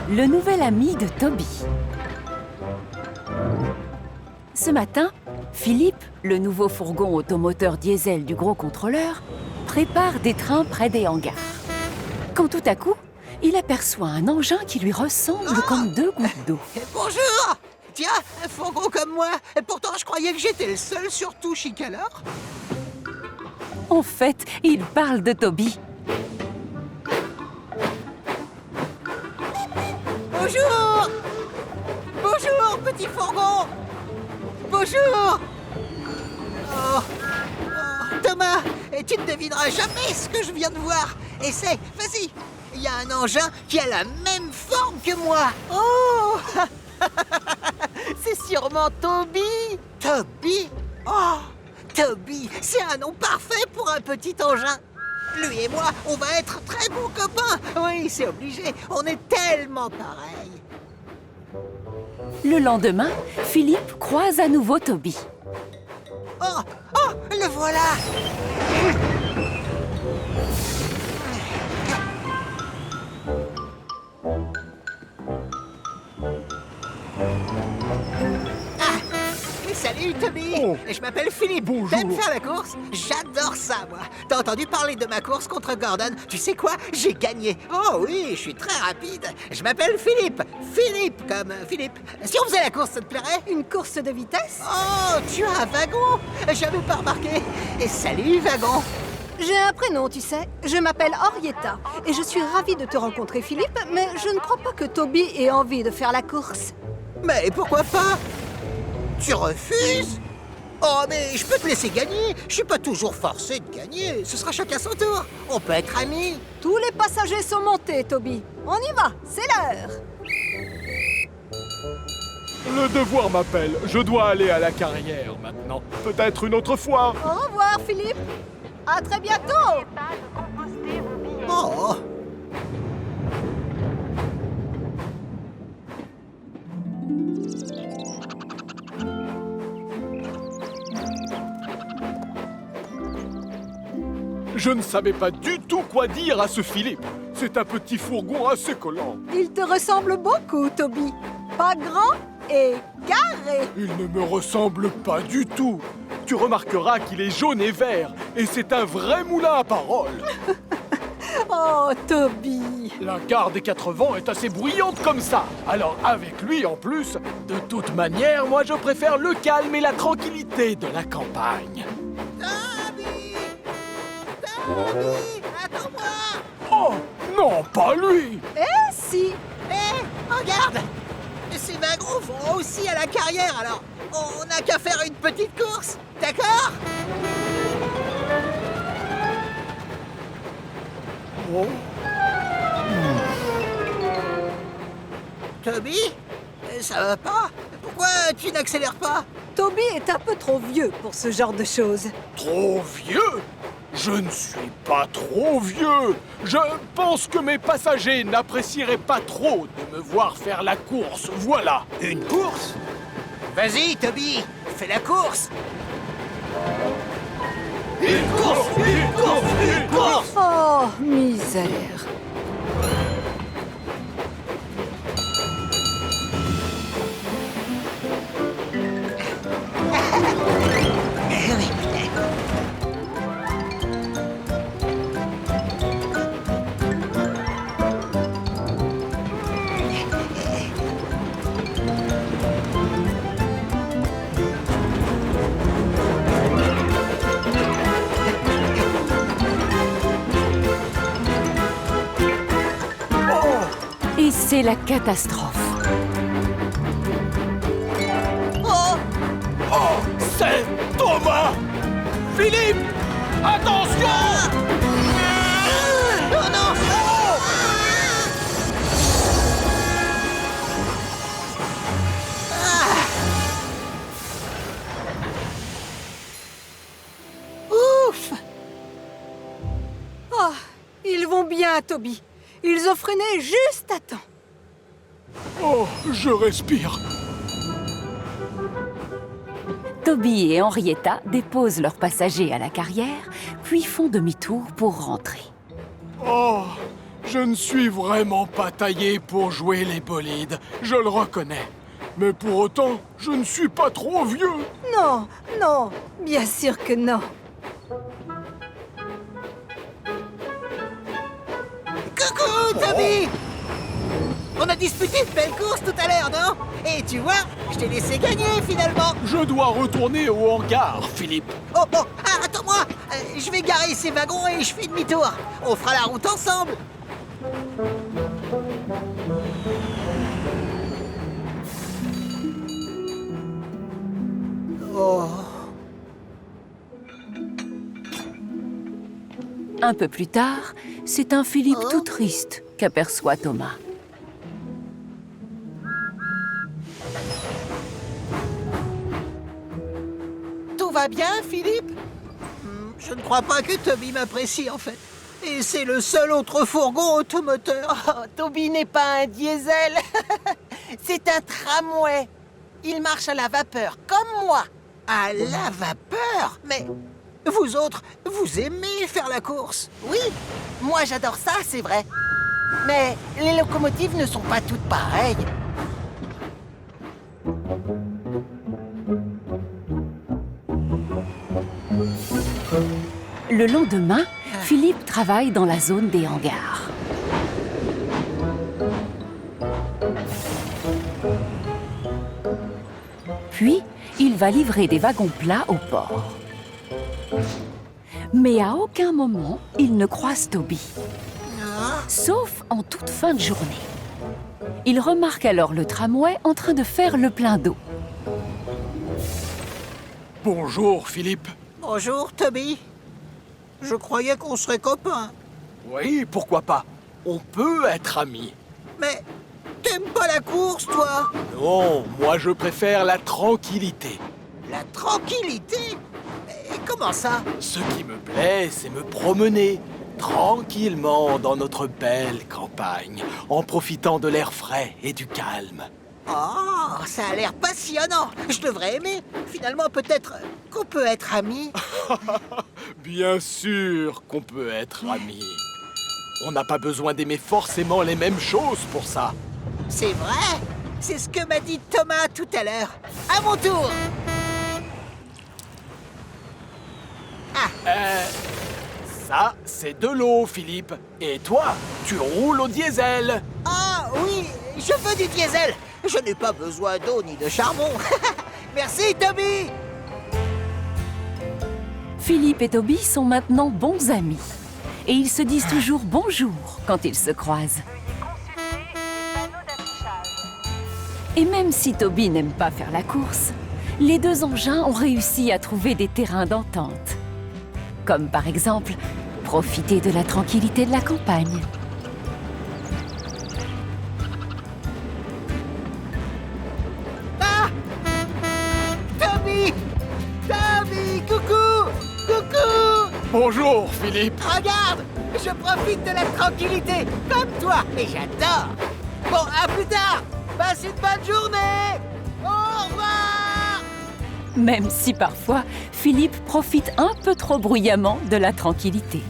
le nouvel ami de Toby. Ce matin, Philippe, le nouveau fourgon automoteur diesel du gros contrôleur, prépare des trains près des hangars. Quand tout à coup, il aperçoit un engin qui lui ressemble comme deux gouttes d'eau. Bonjour! Tiens, un fourgon comme moi. Et pourtant, je croyais que j'étais le seul sur Touchic alors. En fait, il parle de Toby. Bonjour! Bonjour, petit fourgon! Bonjour! Oh, Thomas, tu ne devineras jamais ce que je viens de voir. Essaie, vas-y. Il y a un engin qui a la même forme que moi. Oh! C'est sûrement Toby. Toby? Oh! Toby, c'est un nom parfait pour un petit engin. Lui et moi, on va être très bons copains. Oui, c'est obligé. On est tellement pareils. Le lendemain, Philippe croise à nouveau Toby. Oh! Oh! Le voilà! Salut Toby! Oh. Je m'appelle Philippe. Bonjour. T'aimes faire la course? J'adore ça, moi. T'as entendu parler de ma course contre Gordon? Tu sais quoi? J'ai gagné. Oh oui, je suis très rapide. Je m'appelle Philippe. Philippe, comme Philippe. Si on faisait la course, ça te plairait? Une course de vitesse? Oh, tu as un wagon? J'avais pas remarqué. Et salut, wagon. J'ai un prénom, tu sais. Je m'appelle Henrietta. Et je suis ravie de te rencontrer, Philippe, mais je ne crois pas que Toby ait envie de faire la course. Mais pourquoi pas? Tu refuses? Oh, mais je peux te laisser gagner. Je suis pas toujours forcé de gagner. Ce sera chacun son tour. On peut être amis. Tous les passagers sont montés, Toby. On y va, c'est l'heure. Le devoir m'appelle. Je dois aller à la carrière maintenant. Peut-être une autre fois. Au revoir, Philippe. À très bientôt. Oh. Je ne savais pas du tout quoi dire à ce Philippe. C'est un petit fourgon assez collant. Il te ressemble beaucoup, Toby. Pas grand et carré. Il ne me ressemble pas du tout. Tu remarqueras qu'il est jaune et vert, et c'est un vrai moulin à paroles. Oh, Toby. La gare des Quatre Vents est assez bruyante comme ça. Alors avec lui en plus, de toute manière, moi je préfère le calme et la tranquillité de la campagne. Toby! Toby! Attends-moi! Oh, non, pas lui. Eh si. Hé, regarde! Ces wagons vont aussi à la carrière, alors on n'a qu'à faire une petite course, d'accord? Oh. Toby? Ça va pas? Pourquoi tu n'accélères pas? Toby est un peu trop vieux pour ce genre de choses. Trop vieux? Je ne suis pas trop vieux. Je pense que mes passagers n'apprécieraient pas trop de me voir faire la course, voilà. Une course? Vas-y, Toby, fais la course! Une course! Une course! Une course! Oh, misère. Et c'est la catastrophe. Oh! Oh, c'est Thomas! Philippe! Attention! Oh non! Ouf! Oh, ils vont bien, Toby. Ils ont freiné juste à temps. Oh, je respire. Toby et Henrietta déposent leurs passagers à la carrière, puis font demi-tour pour rentrer. Oh, Je ne suis vraiment pas taillé pour jouer les bolides, je le reconnais. Mais pour autant, je ne suis pas trop vieux. Non, non, bien sûr que non. Coucou, Toby! On a disputé de belles courses tout à l'heure, non? Et tu vois, je t'ai laissé gagner finalement. Je dois retourner au hangar, Philippe. Oh, attends-moi! Je vais garer ces wagons et je fais demi-tour. On fera la route ensemble. Oh. Un peu plus tard, c'est un Philippe tout triste qu'aperçoit Thomas. Tout va bien, Philippe? Je ne crois pas que Toby m'apprécie, en fait. Et c'est le seul autre fourgon automoteur. Oh, Toby n'est pas un diesel. C'est un tramway. Il marche à la vapeur, comme moi. À la vapeur? Mais vous autres, vous aimez faire la course? Oui, moi j'adore ça, c'est vrai. Mais les locomotives ne sont pas toutes pareilles. Le lendemain, Philippe travaille dans la zone des hangars. Puis, il va livrer des wagons plats au port. Mais à aucun moment, il ne croise Toby. Sauf en toute fin de journée. Il remarque alors le tramway en train de faire le plein d'eau. Bonjour, Philippe. Bonjour, Toby. Je croyais qu'on serait copains. Oui, pourquoi pas? On peut être amis. Mais t'aimes pas la course, toi? Non, moi je préfère la tranquillité. La tranquillité? Mais comment ça? Ce qui me plaît, c'est me promener tranquillement dans notre belle campagne, en profitant de l'air frais et du calme. Oh, ça a l'air passionnant. Je devrais aimer. Finalement, peut-être qu'on peut être amis. Bien sûr qu'on peut être amis. On n'a pas besoin d'aimer forcément les mêmes choses pour ça. C'est vrai. C'est ce que m'a dit Thomas tout à l'heure. À mon tour. Ça, c'est de l'eau, Philippe. Et toi, tu roules au diesel. Ah oui, je veux du diesel. Je n'ai pas besoin d'eau ni de charbon. Merci, Toby. Philippe et Toby sont maintenant bons amis. Et ils se disent toujours bonjour quand ils se croisent. Et même si Toby n'aime pas faire la course, les deux engins ont réussi à trouver des terrains d'entente. Comme par exemple, profiter de la tranquillité de la campagne. Ah, Toby. Toby, coucou. Coucou. Bonjour, Philippe. Regarde, je profite de la tranquillité, comme toi, et j'adore. Bon, à plus tard. Passe une bonne journée. Au revoir. Même si parfois, Philippe profite un peu trop bruyamment de la tranquillité.